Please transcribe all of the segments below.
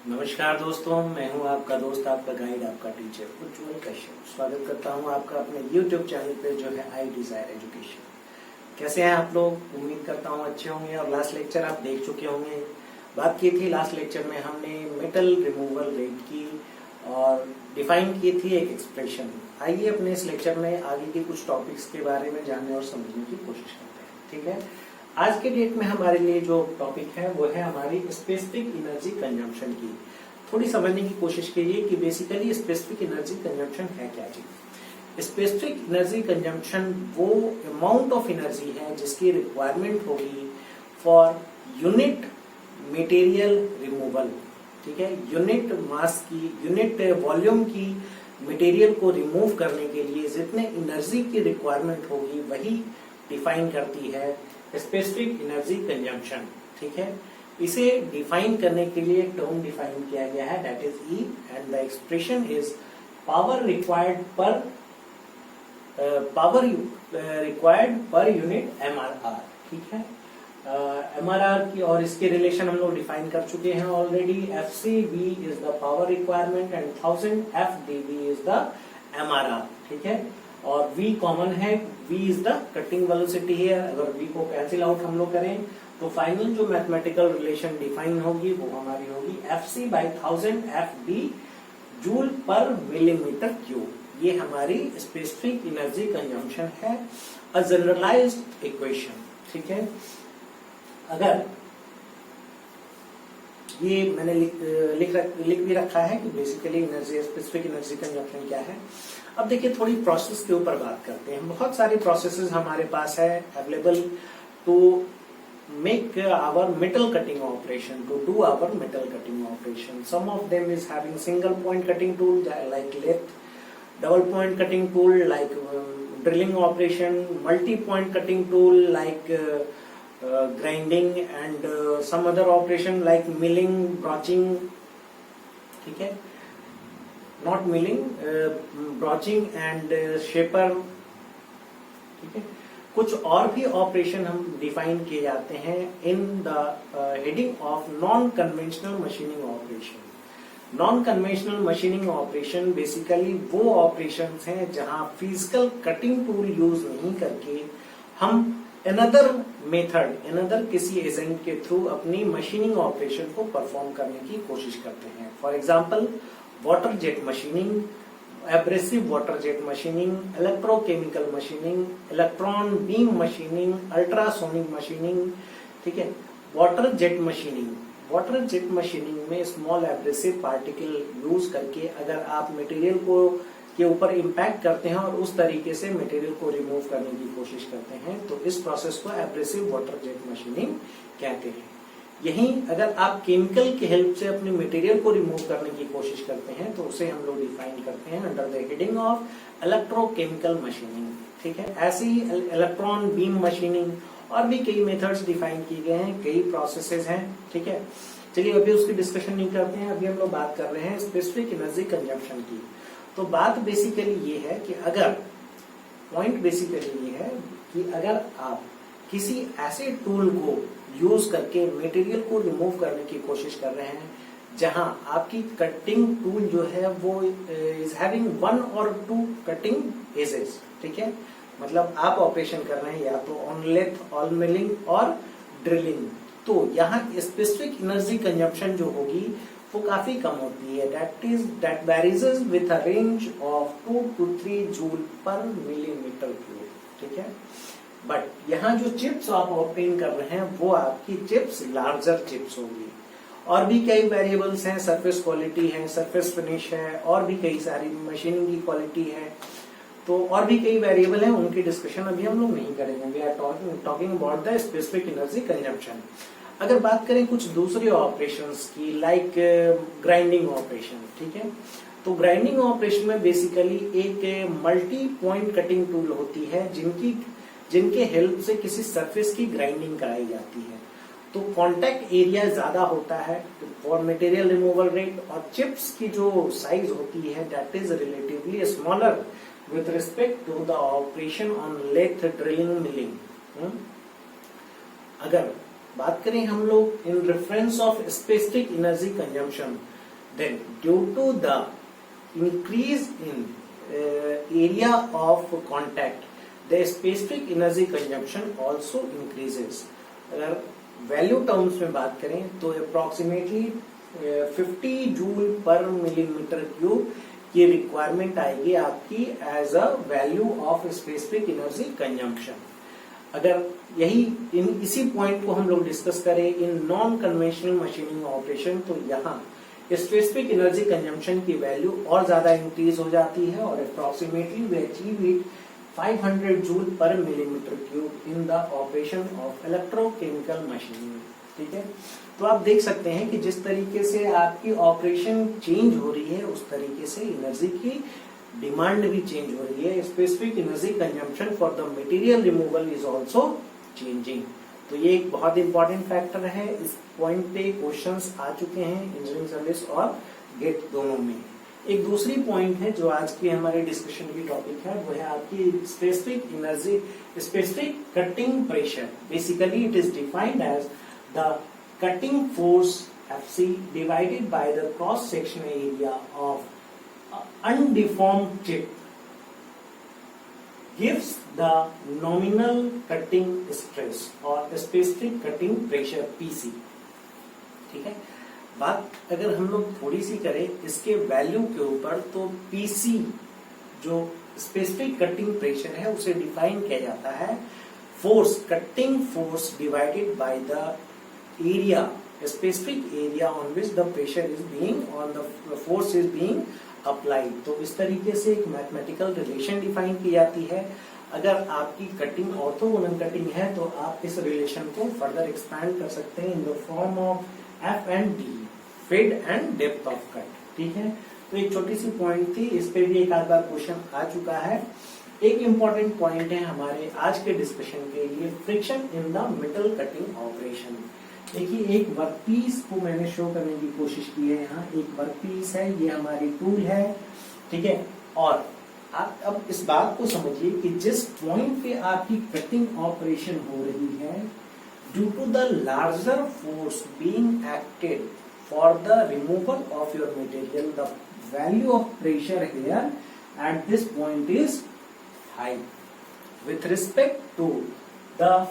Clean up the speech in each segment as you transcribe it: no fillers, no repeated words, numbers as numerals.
नमस्कार दोस्तों, मैं हूं आपका दोस्त, आपका गाइड, आपका टीचर उज्जवल कश्यप। स्वागत करता हूं आपका अपने YouTube चैनल पे जो है आई डिजायर एजुकेशन। कैसे हैं आप लोग? उम्मीद करता हूं अच्छे होंगे। और लास्ट लेक्चर आप देख चुके होंगे। बात की थी लास्ट लेक्चर में हमने मेटल रिमूवल रेट की और डिफाइन की थी एक एक्सप्रेशन। आइए अपने इस लेक्चर में आगे के कुछ टॉपिक्स के बारे में जानने और समझने की कोशिश करते हैं। ठीक है, आज के डेट में हमारे लिए जो टॉपिक है वो है हमारी स्पेसिफिक एनर्जी कंजम्पशन की। थोड़ी समझने की कोशिश कीजिए कि बेसिकली स्पेसिफिक एनर्जी कंजम्पशन है क्या चीज। स्पेसिफिक एनर्जी कंजम्पशन वो अमाउंट ऑफ एनर्जी है जिसकी रिक्वायरमेंट होगी फॉर यूनिट मटेरियल रिमूवल। ठीक है, यूनिट मास की, यूनिट वॉल्यूम की मटेरियल को रिमूव करने के लिए जितने एनर्जी की रिक्वायरमेंट होगी वही डिफाइन करती है स्पेसिफिक एनर्जी कंजम्पशन। ठीक है, इसे डिफाइन करने के लिए एक टर्म डिफाइन किया गया है, that is E, and the expression is power required per unit MRR. ठीक है, एमआरआर की और इसके रिलेशन हम लोग डिफाइन कर चुके हैं already. FCV is the power requirement and 1000 FDV is the MRR. ठीक है, और V कॉमन है, V is the cutting velocity है। अगर V को कैंसिल आउट हम लोग करें तो फाइनल जो मैथमेटिकल रिलेशन डिफाइन होगी वो हमारी होगी FC/1000 FD जूल पर मिलीमीटर क्यूब। ये हमारी स्पेसिफिक एनर्जी कंजम्पशन है, अ जनरलाइज्ड इक्वेशन। ठीक है, अगर ये मैंने लिख भी रखा है कि basically energy, specific energy consumption क्या है। अब देखिए थोड़ी प्रोसेस के ऊपर बात करते हैं। बहुत सारी प्रोसेसेस हमारे पास है available to make our metal cutting operation, to do our metal cutting operation. Some of them is having single point cutting tool like lathe, double point cutting tool like drilling operation, multi point cutting tool like grinding and some other operation like milling, broaching. ठीक है, not milling, broaching and shaper. ठीक है, कुछ और भी operation हम define किए जाते हैं in the heading of non conventional machining operation. Non conventional machining operation basically वो ऑपरेशंस हैं जहां फिजिकल कटिंग टूल यूज नहीं करके हम अनदर किसी एजेंट के थ्रू अपनी मशीनिंग ऑपरेशन को परफॉर्म करने की कोशिश करते हैं। For example water jet machining, abrasive water jet machining, electrochemical machining, electron beam machining, ultrasonic machining. ठीक है, वाटर जेट मशीनिंग में स्मॉल एब्रेसिव पार्टिकल यूज करके अगर आप मटेरियल को के ऊपर इम्पैक्ट करते हैं और उस तरीके से मटेरियल को रिमूव करने की कोशिश करते हैं तो इस प्रोसेस को एब्रेसिव वाटर जेट मशीनिंग कहते हैं। यहीं अगर आप केमिकल के हेल्प से अपने मटेरियल को रिमूव करने की कोशिश करते हैं तो उसे हम लोग डिफाइन करते हैं under the heading of electrochemical machining. ठीक है, ऐसे ही इलेक्ट्रॉन बीम मशीनिंग और भी कई मेथड्स डिफाइन किए गए हैं, कई प्रोसेसेस हैं। ठीक है, चलिए अभी उसकी डिस्कशन नहीं करते हैं, अभी हम लोग बात कर रहे हैं स्पेसिफिक एनर्जी कंजम्पशन की। तो बात बेसिकली ये है कि अगर आप किसी ऐसे टूल को यूज करके मटेरियल को रिमूव करने की कोशिश कर रहे हैं जहां आपकी कटिंग टूल जो है वो इज हैविंग 1 और 2 कटिंग एजेस। ठीक है, मतलब आप ऑपरेशन कर रहे हैं या तो ऑन लेथ, ऑन मिलिंग और ड्रिलिंग, तो यहाँ स्पेसिफिक एनर्जी कंजम्पशन जो होगी वो काफी कम होती है। That varies with a range of 2 to 3 joule पर मिलीमीटर क्यूब। ठीक है, बट यहाँ जो चिप्स आप ऑब्टेन कर रहे हैं वो आपकी चिप्स लार्जर चिप्स होगी। और भी कई वेरिएबल्स हैं, सरफेस क्वालिटी है, सरफेस फिनिश है, और भी कई सारी मशीनिंग की क्वालिटी है, तो और भी कई वेरिएबल हैं, उनकी डिस्कशन अभी हम लोग नहीं करेंगे। We are talking about the specific energy consumption. अगर बात करें कुछ दूसरे ऑपरेशंस की लाइक ग्राइंडिंग ऑपरेशन। ठीक है, तो ग्राइंडिंग ऑपरेशन में बेसिकली एक मल्टी पॉइंट कटिंग टूल होती है जिनके हेल्प से किसी सरफेस की ग्राइंडिंग कराई जाती है। तो कांटेक्ट एरिया ज्यादा होता है फॉर मटेरियल रिमूवल रेट, और चिप्स की जो साइज होती है that is relatively smaller with respect to the operation on lathe, drilling, milling. अगर बात करें हम लोग in reference of specific energy consumption, then due to the increase in area of contact, the specific energy consumption also increases. अगर value terms में बात करें तो अप्रोक्सीमेटली 50 जूल पर मिलीमीटर क्यूब की रिक्वायरमेंट आएगी आपकी as a value of specific energy consumption. अगर यही इसी पॉइंट को हम लोग डिस्कस करें in non conventional machining operation, तो यहाँ स्पेसिफिक एनर्जी कंजम्पशन की वैल्यू और ज्यादा इंक्रीज हो जाती है और approximately we achieve it 500 joule पर millimetre cube in the operation of electrochemical machining. ठीक है, तो आप देख सकते हैं कि जिस तरीके से आपकी ऑपरेशन चेंज हो रही है उस तरीके से एनर्जी की डिमांड भी चेंज हो रही है। Specific energy consumption for the material removal is also changing. तो ये एक बहुत इंपॉर्टेंट फैक्टर है। इस पॉइंट पे क्वेश्चंस आ चुके हैं इंजीनियरिंग सर्विस और गेट दोनों में। एक दूसरी पॉइंट है जो आज की हमारे डिस्कशन की टॉपिक है, वो है आपकी specific energy, specific cutting pressure. Basically it is defined as the cutting force Fc divided by the cross sectional area of undeformed chip gives the nominal cutting stress और specific cutting pressure PC। ठीक है, बात अगर हम लोग थोड़ी सी करें इसके वैल्यू के ऊपर, तो PC जो स्पेसिफिक कटिंग प्रेशर है उसे डिफाइन किया जाता है force, cutting force divided by the area, specific area on which the pressure is being, on the force is being applied। तो इस तरीके से एक मैथमेटिकल रिलेशन डिफाइन की जाती है। अगर आपकी कटिंग ऑर्थोगोनल कटिंग है तो आप इस रिलेशन को फर्दर एक्सपैंड कर सकते हैं in the form of F and D, फिड एंड डेप्थ ऑफ कट। ठीक है, तो एक छोटी सी पॉइंट थी, इस पे भी एक आध बार क्वेश्चन आ चुका है। एक इम्पॉर्टेंट पॉइंट है हमारे आज के डिस्कशन के लिए, friction in the metal cutting operation. देखिए, एक वर्कपीस को मैंने शो करने की कोशिश की है। यहाँ एक वर्कपीस है, ये हमारी टूल है। ठीक है, और आप अब इस बात को समझिए कि जिस पॉइंट पे आपकी कटिंग ऑपरेशन हो रही है, due to the larger force being acted for the removal of your material, the value of pressure here at this point is high with respect to the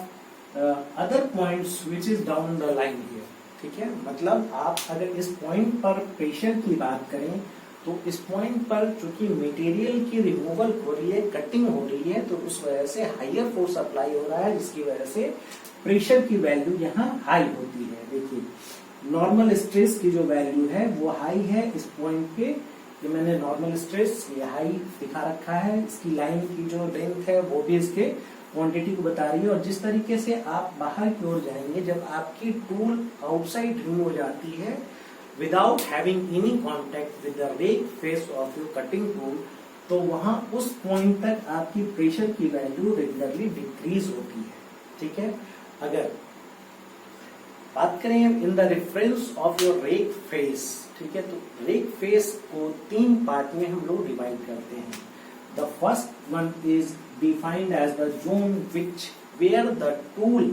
other points which is down the line here. ठीक है, मतलब आप अगर इस point पर pressure की बात करें तो इस पॉइंट पर चूंकि मटेरियल की रिमूवल हो रही है, कटिंग हो रही है, तो उस वजह से हायर फोर्स अप्लाई हो रहा है, जिसकी वजह से प्रेशर की वैल्यू यहाँ हाई होती है। देखिए, नॉर्मल स्ट्रेस की जो वैल्यू है वो हाई है इस पॉइंट पे। ये मैंने नॉर्मल स्ट्रेस ये हाई दिखा रखा है, इसकी लाइन की जो लेंथ है वो भी इसके क्वांटिटी को बता रही है। और जिस तरीके से आप बाहर की ओर जाएंगे, जब आपकी टूल आउटसाइड रिमूव हो जाती है without having any contact with the rake face of your cutting tool, तो वहां उस पॉइंट तक आपकी प्रेशर की वैल्यू रेगुलरली डिक्रीज होती है। ठीक है, अगर बात करें in the reference of your rake face, ठीक है, तो रेक फेस को 3 पार्ट में हम लोग डिवाइड करते हैं। The first one is defined as the zone where the tool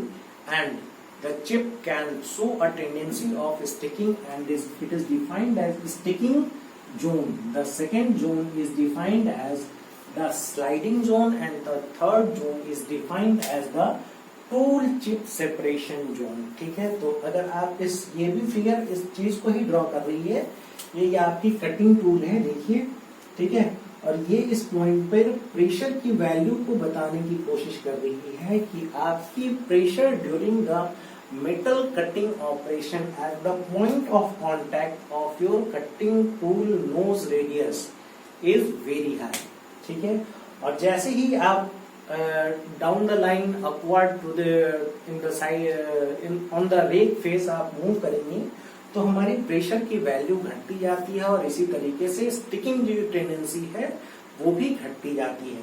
and the chip can show a tendency of sticking, and it is defined as sticking zone. The second zone is defined as the sliding zone, and the third zone is defined as the tool chip separation zone। ठीक है, तो अगर आप ये भी figure इस चीज को ही ड्रॉ कर रही है, ये आपकी कटिंग टूल है, देखिए। ठीक है, और ये इस पॉइंट पर प्रेशर की वैल्यू को बताने की कोशिश कर रही है कि आपकी pressure during the metal cutting operation at the point of contact of your cutting tool nose radius is very high. ठीक है, और जैसे ही आप down the line upward to the in the side on the rake face आप move करेंगे तो हमारी प्रेशर की वैल्यू घटती जाती है, और इसी तरीके से स्टिकिंग जो टेंडेंसी है वो भी घटती जाती है।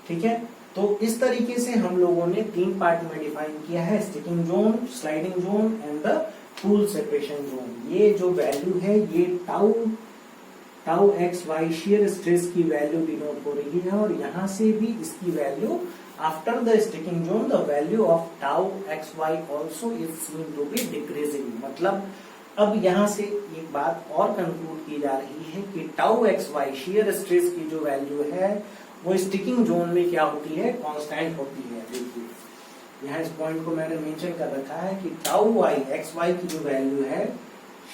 ठीक है, तो इस तरीके से हम लोगों ने 3 पार्ट में डिफाइन किया है, sticking zone, sliding zone and the tool separation zone. ये जो वैल्यू है ये tau x y shear stress की वैल्यू डिनोट हो रही है, और यहाँ से भी इसकी value after the sticking zone the value of tau x y also is seen to be decreasing. मतलब अब यहां से एक बात और कंक्लूड की जा रही है कि tau x y shear stress की जो वैल्यू है वो स्टिकिंग जोन में क्या होती है, कांस्टेंट होती है। देखिए यहाँ इस पॉइंट को मैंने मेंशन कर रखा है कि टाउ वाई एक्स वाई की जो वैल्यू है,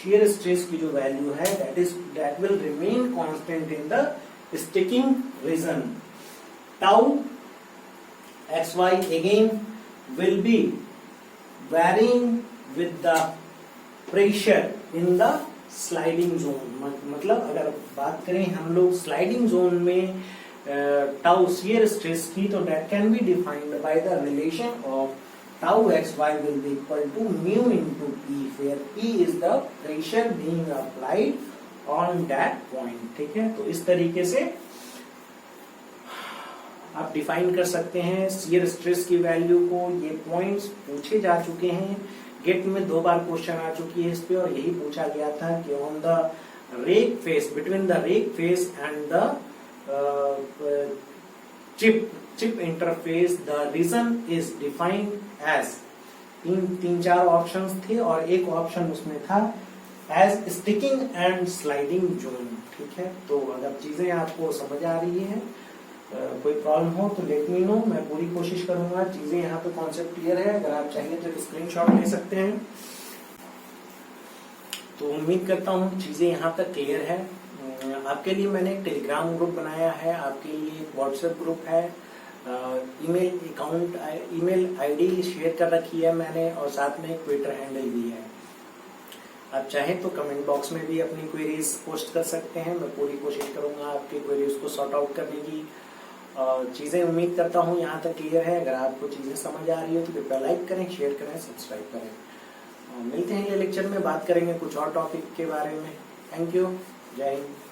शियर स्ट्रेस की जो वैल्यू है, that will remain constant in the sticking region. Tau x y again will be varying with the pressure in the sliding zone। मतलब अगर बात करें हम लोग स्लाइडिंग जोन में टाउ शियर स्ट्रेस की, तो that can be defined by the relation of tau x y will be equal to mu into p, where p is the pressure being applied on that point. ठीक है, तो इस तरीके से आप define कर सकते हैं शियर स्ट्रेस की वैल्यू को। ये पॉइंट्स पूछे जा चुके हैं, गेट में 2 बार क्वेश्चन आ चुकी है इस पे, और यही पूछा गया था कि on the rake face, between the rake face and the chip interface the region is defined as, 3-4 options थे और एक ऑप्शन उसमें था as sticking and sliding zone. ठीक है, तो अगर चीजें आपको समझ आ रही है, कोई प्रॉब्लम हो तो लेट मी नो, मैं पूरी कोशिश करूंगा। चीजें यहाँ पे कॉन्सेप्ट क्लियर है, अगर आप चाहिए तो एक स्क्रीनशॉट ले सकते हैं। तो उम्मीद करता हूँ चीजें यहाँ तक क्लियर है। आपके लिए मैंने एक टेलीग्राम ग्रुप बनाया है, आपके लिए एक व्हाट्सएप ग्रुप है, ईमेल आईडी शेयर कर रखी है मैंने, और साथ में एक ट्विटर हैंडल भी है। आप चाहें तो कमेंट बॉक्स में भी अपनी क्वेरीज पोस्ट कर सकते हैं, मैं पूरी कोशिश करूंगा आपकी क्वेरीज को सॉर्ट आउट करने की। चीजें उम्मीद करता हूँ यहाँ तक क्लियर है। अगर आपको चीजें समझ आ रही हो तो कृपया लाइक करें, शेयर करें, सब्सक्राइब करें। मिलते हैं अगले लेक्चर में, बात करेंगे कुछ और टॉपिक के बारे में। थैंक यू, जय हिंद।